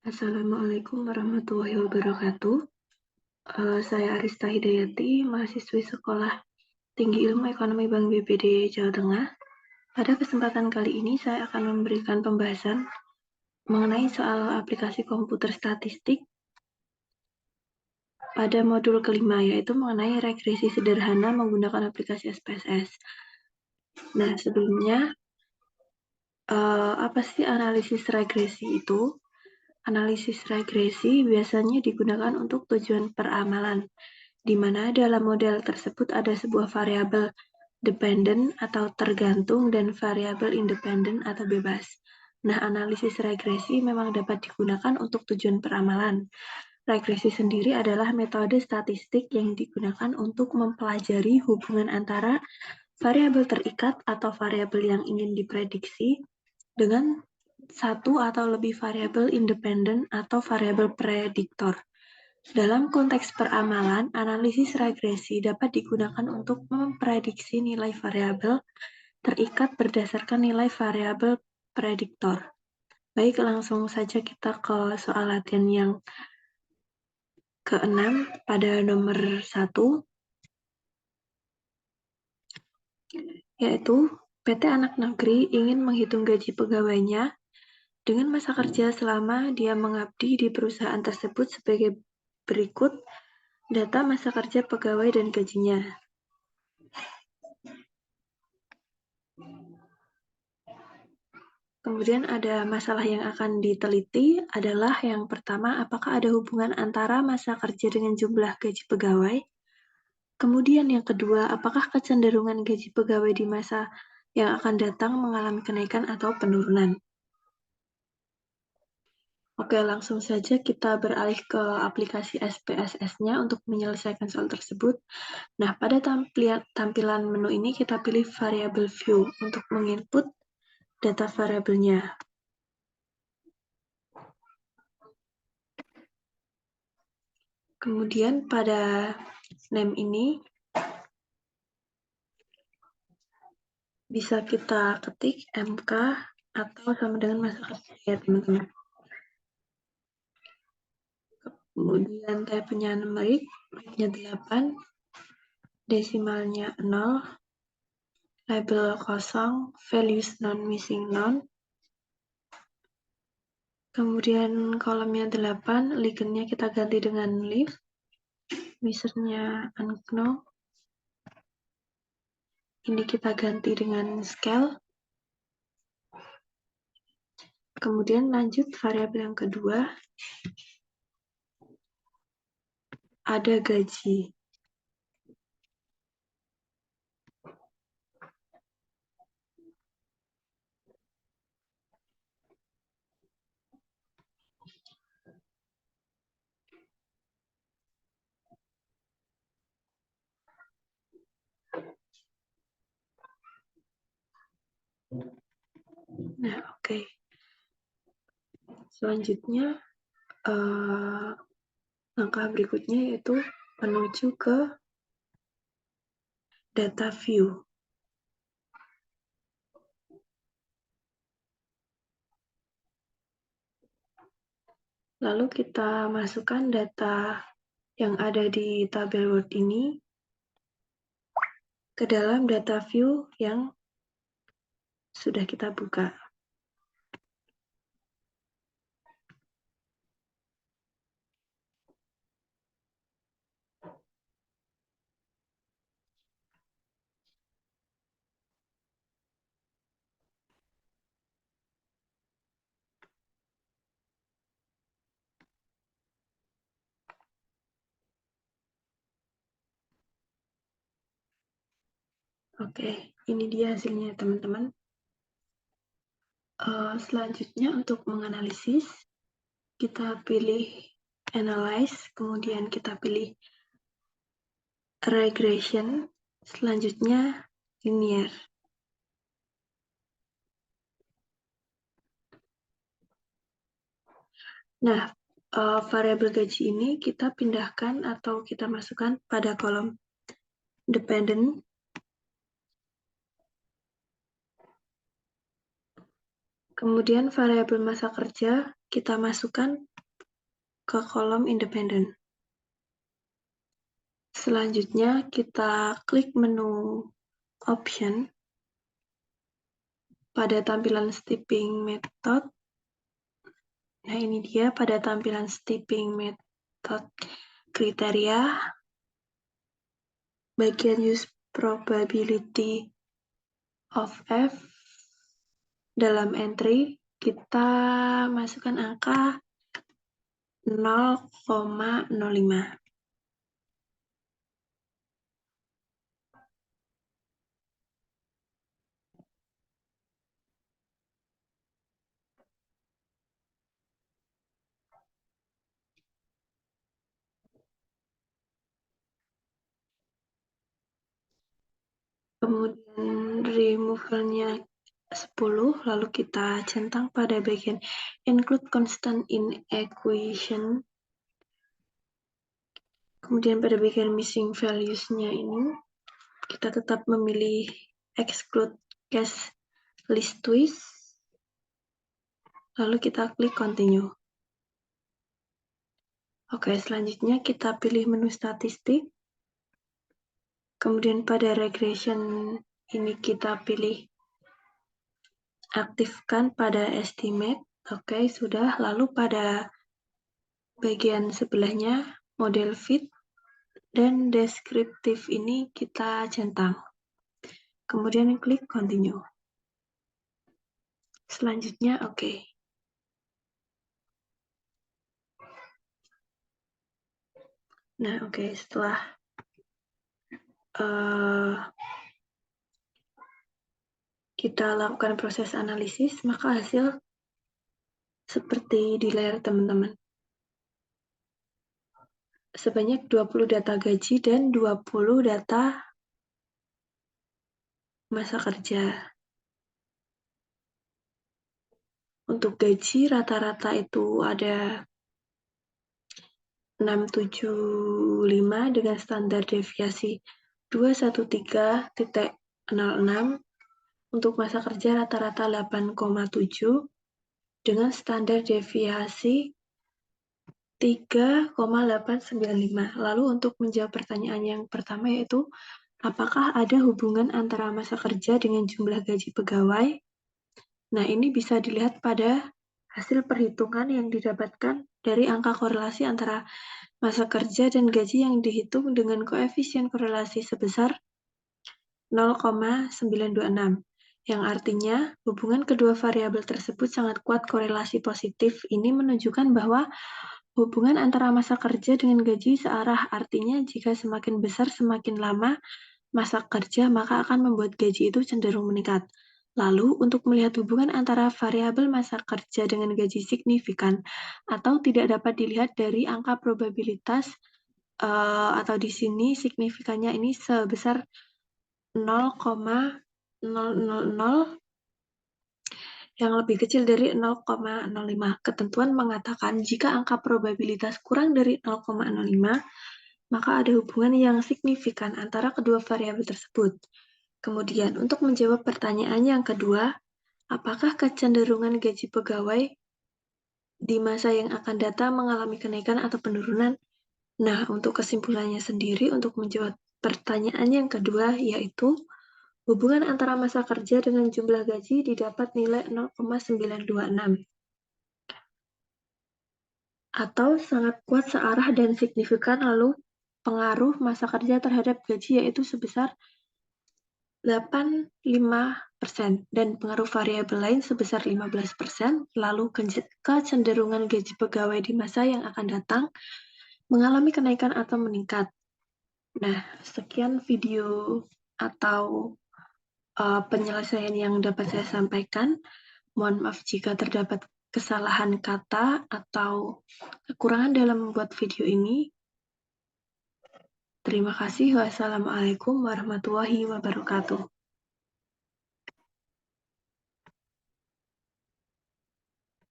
Assalamualaikum warahmatullahi wabarakatuh. Saya Arista Hidayati, mahasiswi Sekolah Tinggi Ilmu Ekonomi Bank BPD Jawa Tengah. Pada kesempatan kali ini saya akan memberikan pembahasan mengenai soal aplikasi komputer statistik pada modul kelima, yaitu mengenai regresi sederhana menggunakan aplikasi SPSS. Nah, sebelumnya, apa sih analisis regresi itu? Analisis regresi biasanya digunakan untuk tujuan peramalan, di mana dalam model tersebut ada sebuah variabel dependent atau tergantung dan variabel independent atau bebas. Nah, analisis regresi memang dapat digunakan untuk tujuan peramalan. Regresi sendiri adalah metode statistik yang digunakan untuk mempelajari hubungan antara variabel terikat atau variabel yang ingin diprediksi dengan satu atau lebih variabel independen atau variabel prediktor. Dalam konteks peramalan, analisis regresi dapat digunakan untuk memprediksi nilai variabel terikat berdasarkan nilai variabel prediktor. Baik, langsung saja kita ke soal latihan yang ke-6 pada nomor 1, yaitu PT Anak Negeri ingin menghitung gaji pegawainya dengan masa kerja selama dia mengabdi di perusahaan tersebut sebagai berikut data masa kerja pegawai dan gajinya. Kemudian ada masalah yang akan diteliti adalah yang pertama, apakah ada hubungan antara masa kerja dengan jumlah gaji pegawai? Kemudian yang kedua, apakah kecenderungan gaji pegawai di masa yang akan datang mengalami kenaikan atau penurunan? Oke, langsung saja kita beralih ke aplikasi SPSS-nya untuk menyelesaikan soal tersebut. Nah, pada tampilan menu ini kita pilih variabel view untuk menginput data variabelnya. Kemudian pada name ini bisa kita ketik MK atau sama dengan masa kerja ya teman-teman. Kemudian type-nya numerik, nya 8, desimalnya 0, label kosong, values non-missing none. Kemudian kolomnya 8, ligennya kita ganti dengan leaf, measurenya unknown. Ini kita ganti dengan scale. Kemudian lanjut variabel yang kedua, ada gaji. Nah, oke. Selanjutnya, langkah berikutnya yaitu menuju ke data view. Lalu kita masukkan data yang ada di tabel Word ini ke dalam data view yang sudah kita buka. Oke, ini dia hasilnya teman-teman. Selanjutnya untuk menganalisis, kita pilih Analyze, kemudian kita pilih Regression, selanjutnya Linear. Nah, variabel gaji ini kita pindahkan atau kita masukkan pada kolom dependent. Kemudian variabel masa kerja kita masukkan ke kolom independen. Selanjutnya kita klik menu option pada tampilan stepping method. Nah, ini dia pada tampilan stepping method kriteria. Bagian use probability of F dalam entry, kita masukkan angka 0,05. Kemudian removal-nya 10, lalu kita centang pada bagian include constant in equation. Kemudian pada bagian missing values-nya ini, kita tetap memilih exclude case list twist, lalu kita klik continue. Oke, selanjutnya kita pilih menu statistik. Kemudian pada regression ini kita pilih aktifkan pada estimate. Oke, sudah. Lalu pada bagian sebelahnya model fit dan deskriptif ini kita centang. Kemudian klik continue. Selanjutnya oke. Nah, oke, setelah kita lakukan proses analisis, maka hasil seperti di layar teman-teman. Sebanyak 20 data gaji dan 20 data masa kerja. Untuk gaji rata-rata itu ada 675 dengan standar deviasi 213.06. Untuk masa kerja rata-rata 8,7 dengan standar deviasi 3,895. Lalu untuk menjawab pertanyaan yang pertama yaitu, apakah ada hubungan antara masa kerja dengan jumlah gaji pegawai? Nah, ini bisa dilihat pada hasil perhitungan yang didapatkan dari angka korelasi antara masa kerja dan gaji yang dihitung dengan koefisien korelasi sebesar 0,926, yang artinya hubungan kedua variabel tersebut sangat kuat. Korelasi positif ini menunjukkan bahwa hubungan antara masa kerja dengan gaji searah, artinya jika semakin besar semakin lama masa kerja, maka akan membuat gaji itu cenderung meningkat. Lalu, untuk melihat hubungan antara variabel masa kerja dengan gaji signifikan atau tidak dapat dilihat dari angka probabilitas, atau di sini signifikannya ini sebesar 0,000 yang lebih kecil dari 0,05. Ketentuan mengatakan jika angka probabilitas kurang dari 0,05, maka ada hubungan yang signifikan antara kedua variabel tersebut. Kemudian, untuk menjawab pertanyaan yang kedua, apakah kecenderungan gaji pegawai di masa yang akan datang mengalami kenaikan atau penurunan? Nah, untuk kesimpulannya sendiri, untuk menjawab pertanyaan yang kedua, yaitu hubungan antara masa kerja dengan jumlah gaji didapat nilai 0,926 atau sangat kuat searah dan signifikan. Lalu pengaruh masa kerja terhadap gaji yaitu sebesar 85% dan pengaruh variabel lain sebesar 15%. Lalu kecenderungan gaji pegawai di masa yang akan datang mengalami kenaikan atau meningkat. Nah, sekian video atau penyelesaian yang dapat saya sampaikan. Mohon maaf jika terdapat kesalahan kata atau kekurangan dalam membuat video ini. Terima kasih. Wassalamualaikum warahmatullahi wabarakatuh.